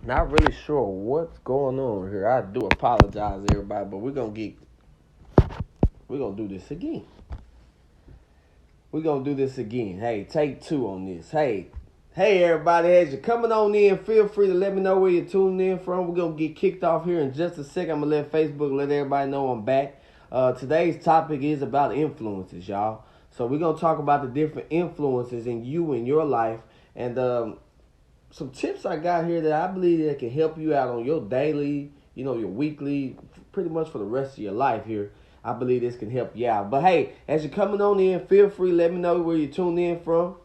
Not really sure what's going on here. I do apologize, everybody, but we're gonna do this again. We're gonna do this again. Hey, take two on this. Hey, everybody, as you're coming on in, feel free to let me know where you're tuning in from. We're gonna get kicked off here in just a second. I'm gonna let Facebook let everybody know I'm back. Today's topic is about influences, y'all. So we're gonna talk about the different influences in you in your life, and some tips I got here that I believe that can help you out on your daily, your weekly, pretty much for the rest of your life here. I believe this can help you out. But hey, as you're coming on in, feel free, let me know where you're tuned in from.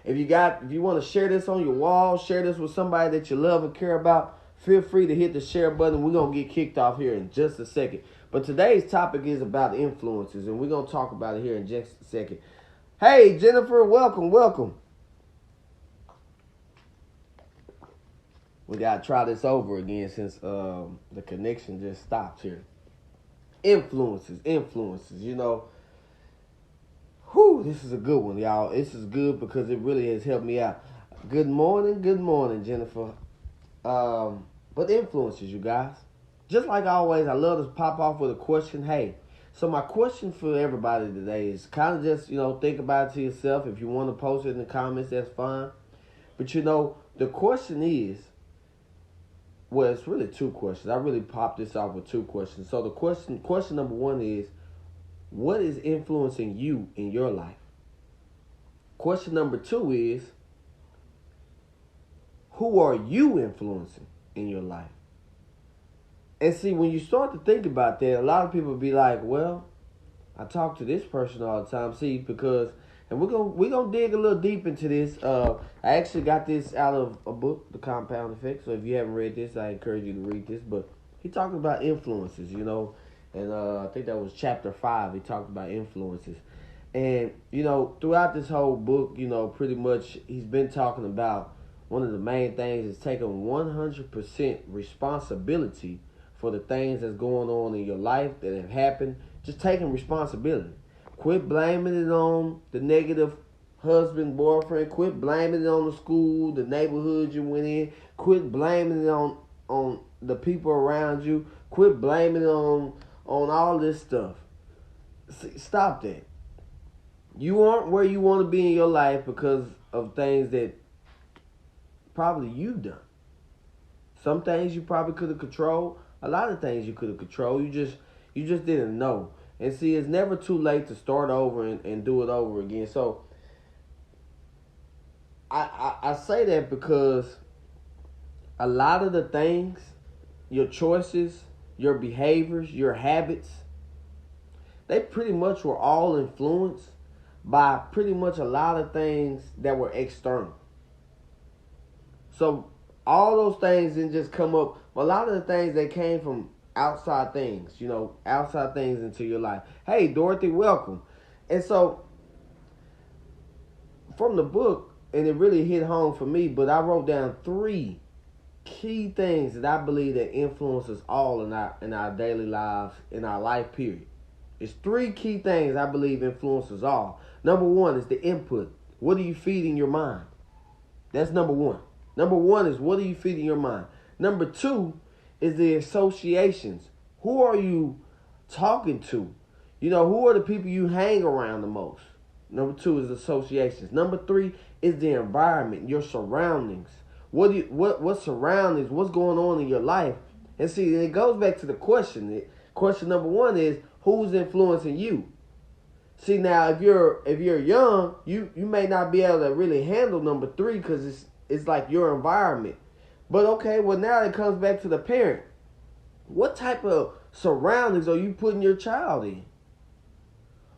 If you want to share this on your wall, share this with somebody that you love and care about, feel free to hit the share button. We're going to get kicked off here in just a second. But today's topic is about influences, and we're going to talk about it here in just a second. Hey, Jennifer, welcome. We got to try this over again since the connection just stopped here. Influences. This is a good one, y'all. This is good because it really has helped me out. Good morning, Jennifer. But influences, you guys. Just like always, I love to pop off with a question. Hey, so my question for everybody today is kind of just, think about it to yourself. If you want to post it in the comments, that's fine. But, the question is, well, it's really two questions. I really popped this off with two questions. So the question number one is, what is influencing you in your life? Question number two is, who are you influencing in your life? And see, when you start to think about that, a lot of people be like, well, I talk to this person all the time. See, because, and we're gonna dig a little deep into this. I actually got this out of a book, The Compound Effect. So if you haven't read this, I encourage you to read this. But he talked about influences, and I think that was chapter 5. He talked about influences, and throughout this whole book, pretty much he's been talking about one of the main things is taking 100% responsibility for the things that's going on in your life that have happened. Just taking responsibility. Quit blaming it on the negative husband, boyfriend. Quit blaming it on the school, the neighborhood you went in. Quit blaming it on the people around you. Quit blaming it on all this stuff. Stop that. You aren't where you want to be in your life because of things that probably you've done. Some things you probably could have controlled. A lot of things you could have controlled. You just didn't know. And see, it's never too late to start over and do it over again. So I say that because a lot of the things, your choices, your behaviors, your habits, they pretty much were all influenced by pretty much a lot of things that were external. So all those things didn't just come up. A lot of the things that came from outside things, outside things into your life. Hey, Dorothy, welcome. And so from the book, and it really hit home for me, but I wrote down 3 key things that I believe that influence us all in our daily lives, in our life period. It's 3 key things I believe influence us all. Number 1 is the input. What are you feeding your mind? That's number 1. Number 1 is what are you feeding your mind? Number 2 is the associations. Who are you talking to? Who are the people you hang around the most? Number 2 is associations. Number 3 is the environment, your surroundings. What surroundings? What's going on in your life? And see, it goes back to the question. Question number 1 is who's influencing you? See, now if you're young, you may not be able to really handle number 3 because it's like your environment. But okay, well now it comes back to the parent. What type of surroundings are you putting your child in?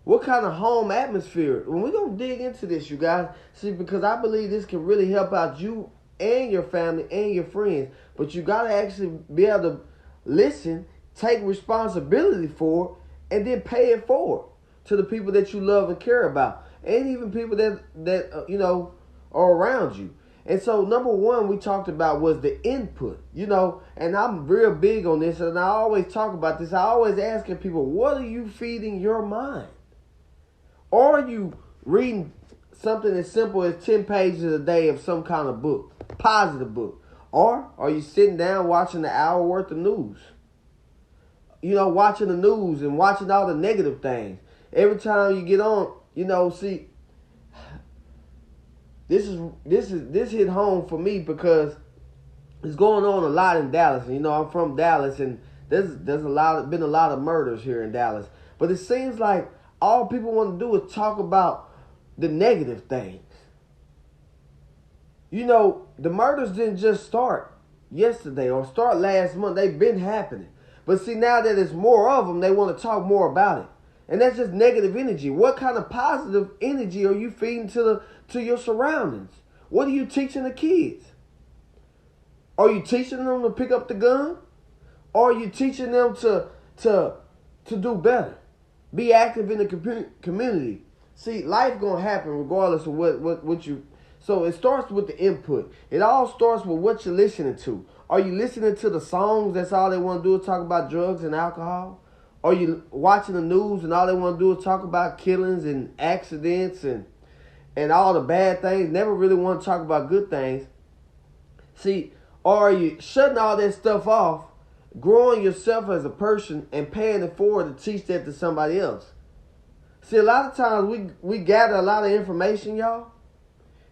What kind of home atmosphere? When we're going to dig into this, you guys, see, because I believe this can really help out you and your family and your friends. But you got to actually be able to listen, take responsibility for it, and then pay it forward to the people that you love and care about. And even people that are around you. And so number 1 we talked about was the input, and I'm real big on this, and I always talk about this. I always asking people, what are you feeding your mind? Are you reading something as simple as 10 pages a day of some kind of book, positive book? Or are you sitting down watching the hour worth of news? Watching the news and watching all the negative things. Every time you get on, see, this hit home for me because it's going on a lot in Dallas. And, I'm from Dallas, and there's been a lot of murders here in Dallas. But it seems like all people want to do is talk about the negative things. The murders didn't just start yesterday or start last month. They've been happening. But see, now that there's more of them, they want to talk more about it. And that's just negative energy. What kind of positive energy are you feeding to your surroundings? What are you teaching the kids? Are you teaching them to pick up the gun? Or are you teaching them to do better? Be active in the community. See, life gonna happen regardless of what you. So it starts with the input. It all starts with what you're listening to. Are you listening to the songs that's all they want to do is talk about drugs and alcohol? Are you watching the news and all they want to do is talk about killings and accidents and all the bad things? Never really want to talk about good things. See, or are you shutting all that stuff off, growing yourself as a person and paying it forward to teach that to somebody else? See, a lot of times we gather a lot of information, y'all,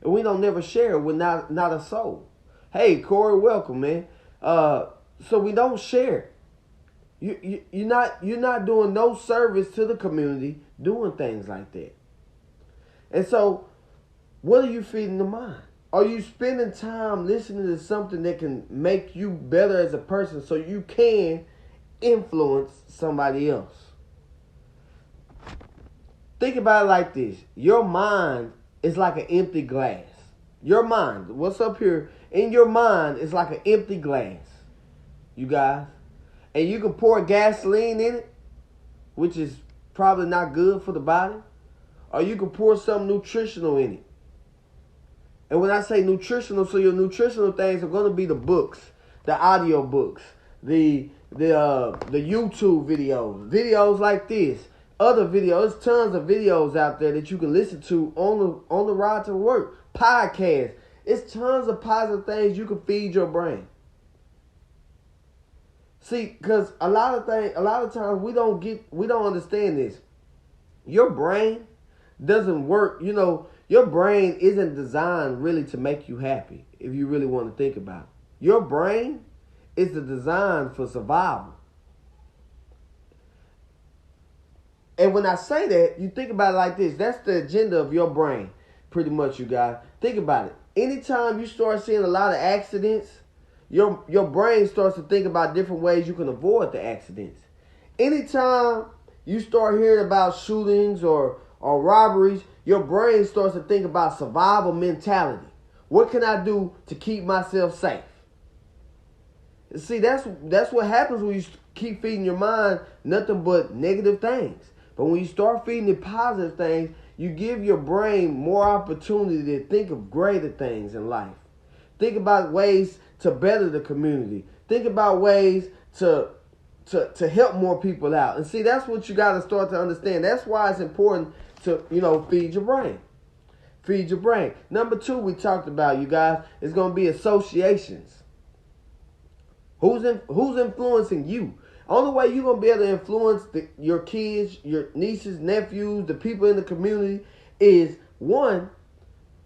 and we don't never share it with not a soul. Hey, Corey, welcome, man. So we don't share. You're not doing no service to the community doing things like that. And so, what are you feeding the mind? Are you spending time listening to something that can make you better as a person so you can influence somebody else? Think about it like this. Your mind is like an empty glass. Your mind, what's up here in your mind is like an empty glass, you guys. And you can pour gasoline in it, which is probably not good for the body. Or you can pour something nutritional in it. And when I say nutritional, so your nutritional things are going to be the books, the audio books, the YouTube videos like this, other videos. There's tons of videos out there that you can listen to on the ride to work. Podcasts. It's tons of positive things you can feed your brain. See, because a lot of times we don't understand this. Your brain doesn't work. Your brain isn't designed really to make you happy. If you really want to think about it, your brain is designed for survival. And when I say that, you think about it like this. That's the agenda of your brain, pretty much, you guys. Think about it. Anytime you start seeing a lot of accidents, your brain starts to think about different ways you can avoid the accidents. Anytime you start hearing about shootings or robberies, your brain starts to think about survival mentality. What can I do to keep myself safe? See, that's what happens when you keep feeding your mind nothing but negative things. But when you start feeding it positive things, you give your brain more opportunity to think of greater things in life. Think about ways to better the community. Think about ways to help more people out. And see, that's what you got to start to understand. That's why it's important to, feed your brain. Feed your brain. Number 2 we talked about, you guys, is going to be associations. Who's influencing you? Only way you're going to be able to influence your kids, your nieces, nephews, the people in the community is, one,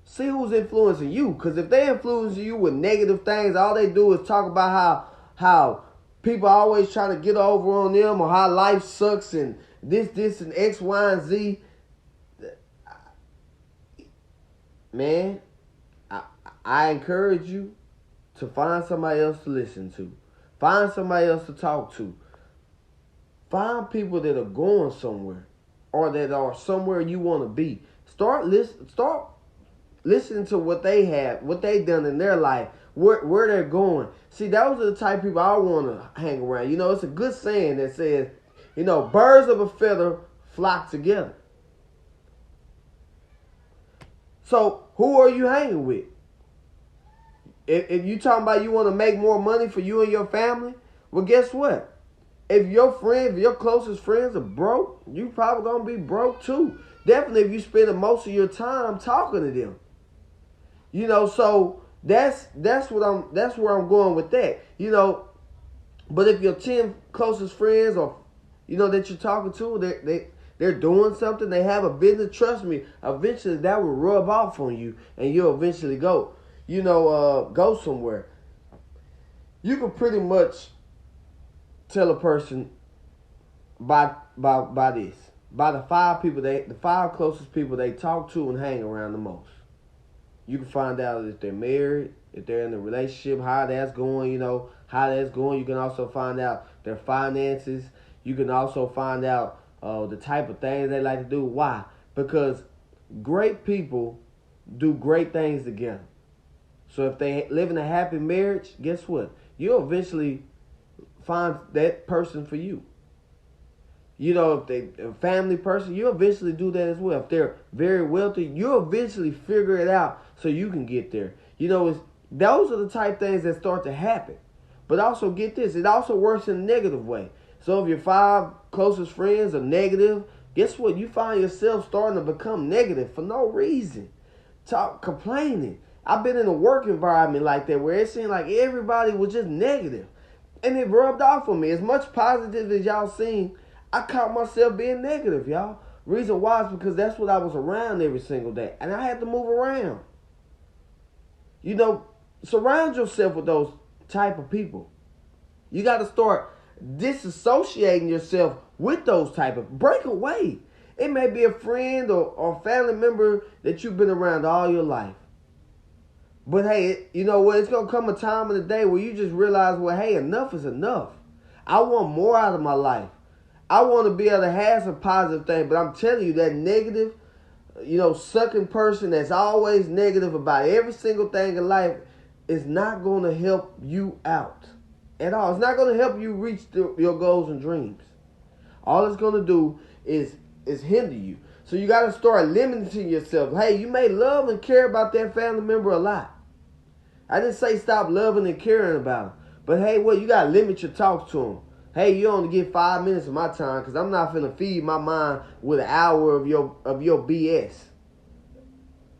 see who's influencing you. Because if they influence you with negative things, all they do is talk about how people always try to get over on them or how life sucks and this and X, Y, and Z. Man, I encourage you to find somebody else to listen to. Find somebody else to talk to. Find people that are going somewhere or that are somewhere you want to be. Start listening to what they have, what they've done in their life, where they're going. See, those are the type of people I want to hang around. It's a good saying that says, birds of a feather flock together. So, who are you hanging with? If you talking about you want to make more money for you and your family, well, guess what? If your closest friends are broke, you probably going to be broke too. Definitely if you spend most of your time talking to them. So That's where I'm going with that. But if your 10 closest friends or that you're talking to, they're doing something, they have a business, trust me, eventually that will rub off on you and you'll eventually go somewhere. You can pretty much tell a person by this. By the five closest people they talk to and hang around the most. You can find out if they're married, if they're in a relationship, how that's going, how that's going. You can also find out their finances. You can also find out the type of things they like to do. Why? Because great people do great things together. So if they live in a happy marriage, guess what? You'll eventually find that person for you. If they're a family person, you'll eventually do that as well. If they're very wealthy, you'll eventually figure it out so you can get there. Those are the type of things that start to happen. But also get this, it also works in a negative way. So if your 5 closest friends are negative, guess what? You find yourself starting to become negative for no reason. Complaining. I've been in a work environment like that where it seemed like everybody was just negative. And it rubbed off on me. As much positive as y'all seen, I caught myself being negative, y'all. Reason why is because that's what I was around every single day. And I had to move around. Surround yourself with those type of people. You got to start disassociating yourself with those type of... Break away. It may be a friend or family member that you've been around all your life. But hey, you know what? It's going to come a time in the day where you just realize, well, hey, enough is enough. I want more out of my life. I want to be able to have some positive things, but I'm telling you that negative, sucking person that's always negative about every single thing in life is not going to help you out at all. It's not going to help you reach your goals and dreams. All it's going to do is hinder you. So you got to start limiting yourself. Hey, you may love and care about that family member a lot. I didn't say stop loving and caring about them. But hey, you got to limit your talk to them. Hey, you only get 5 minutes of my time because I'm not finna feed my mind with an hour of your BS.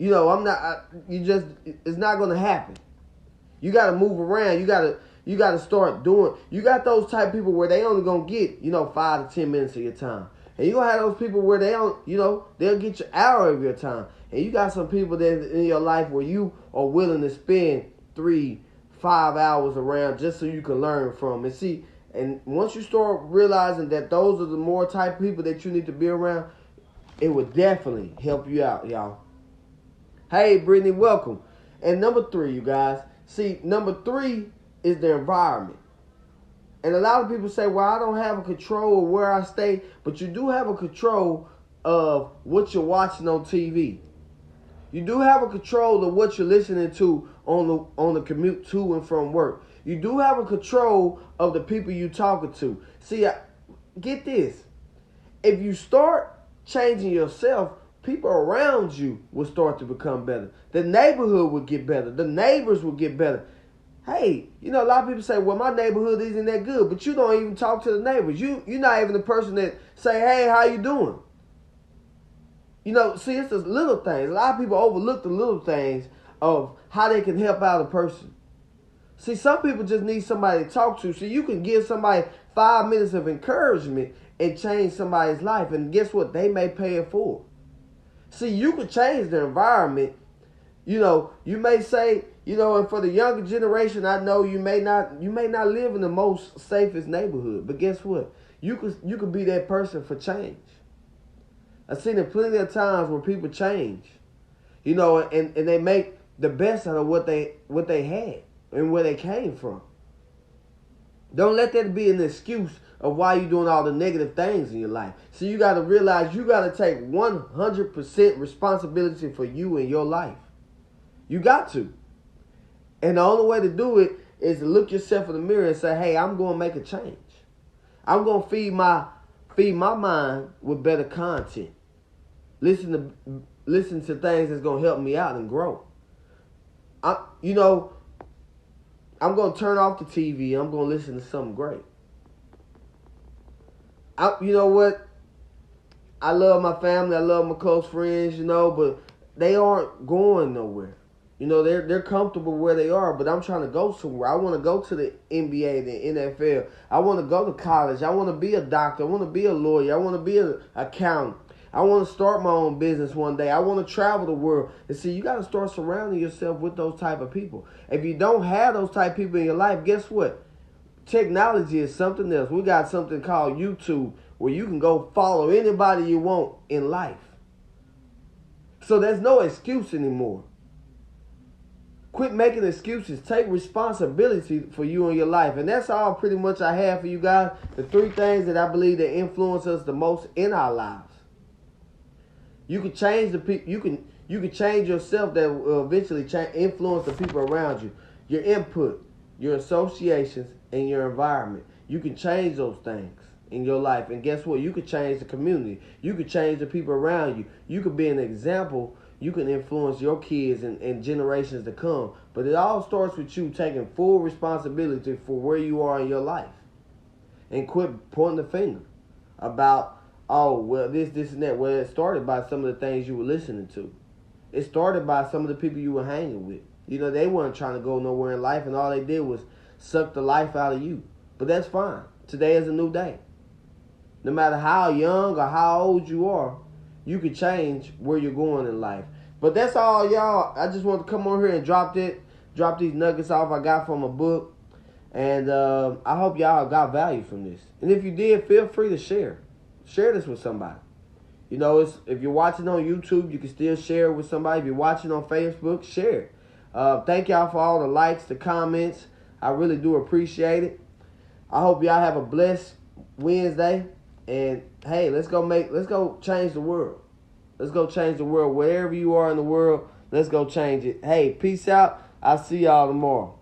It's not gonna happen. You gotta move around. You gotta start doing. You got those type of people where they only gonna get 5 to 10 minutes of your time, and you gonna have those people where they don't they'll get your hour of your time, and you got some people that in your life where you are willing to spend 3-5 hours around just so you can learn from and see. And once you start realizing that those are the more type of people that you need to be around, it will definitely help you out, y'all. Hey, Brittany, welcome. And number 3, you guys. See, number 3 is the environment. And a lot of people say, well, I don't have a control of where I stay, but you do have a control of what you're watching on TV. You do have a control of what you're listening to on the commute to and from work. You do have a control of the people you're talking to. See, get this. If you start changing yourself, people around you will start to become better. The neighborhood will get better. The neighbors will get better. Hey, a lot of people say, well, my neighborhood isn't that good, but you don't even talk to the neighbors. You're not even the person that say, hey, how you doing? See, it's the little things. A lot of people overlook the little things of how they can help out a person. See, some people just need somebody to talk to. So you can give somebody 5 minutes of encouragement and change somebody's life. And guess what? They may pay it forward. See, you can change the environment. You may say, and for the younger generation, I know you may not live in the most safest neighborhood. But guess what? You could be that person for change. I've seen it plenty of times where people change. And they make the best out of what they had and where they came from. Don't let that be an excuse of why you're doing all the negative things in your life. So you got to realize you got to take 100% responsibility for you and your life. You got to. And the only way to do it is to look yourself in the mirror and say, hey, I'm going to make a change. I'm going to feed my mind with better content. Listen to things that's going to help me out and grow. I'm going to turn off the TV. I'm going to listen to something great. You know what? I love my family. I love my close friends, but they aren't going nowhere. You know, they're comfortable where they are, but I'm trying to go somewhere. I want to go to the NBA, the NFL. I want to go to college. I want to be a doctor. I want to be a lawyer. I want to be an accountant. I want to start my own business one day. I want to travel the world. And see, you got to start surrounding yourself with those type of people. If you don't have those type of people in your life, guess what? Technology is something else. We got something called YouTube where you can go follow anybody you want in life. So there's no excuse anymore. Quit making excuses. Take responsibility for you and your life. And that's all pretty much I have for you guys. The 3 things that I believe that influence us the most in our lives. You can change the people. You can change yourself that will eventually influence the people around you. Your input, your associations, and your environment. You can change those things in your life. And guess what? You can change the community. You can change the people around you. You can be an example. You can influence your kids and generations to come. But it all starts with you taking full responsibility for where you are in your life. And quit pointing the finger about, oh, well, this, and that. Well, it started by some of the things you were listening to. It started by some of the people you were hanging with. You know, they weren't trying to go nowhere in life, and all they did was suck the life out of you. But that's fine. Today is a new day. No matter how young or how old you are, you can change where you're going in life. But that's all, y'all. I just want to come on here and drop these nuggets off I got from a book. And I hope y'all got value from this. And if you did, feel free to share. Share this with somebody. You know, if you're watching on YouTube, you can still share it with somebody. If you're watching on Facebook, share it. Thank y'all for all the likes, the comments. I really do appreciate it. I hope y'all have a blessed Wednesday. And hey, let's go change the world. Let's go change the world. Wherever you are in the world, let's go change it. Hey, peace out. I'll see y'all tomorrow.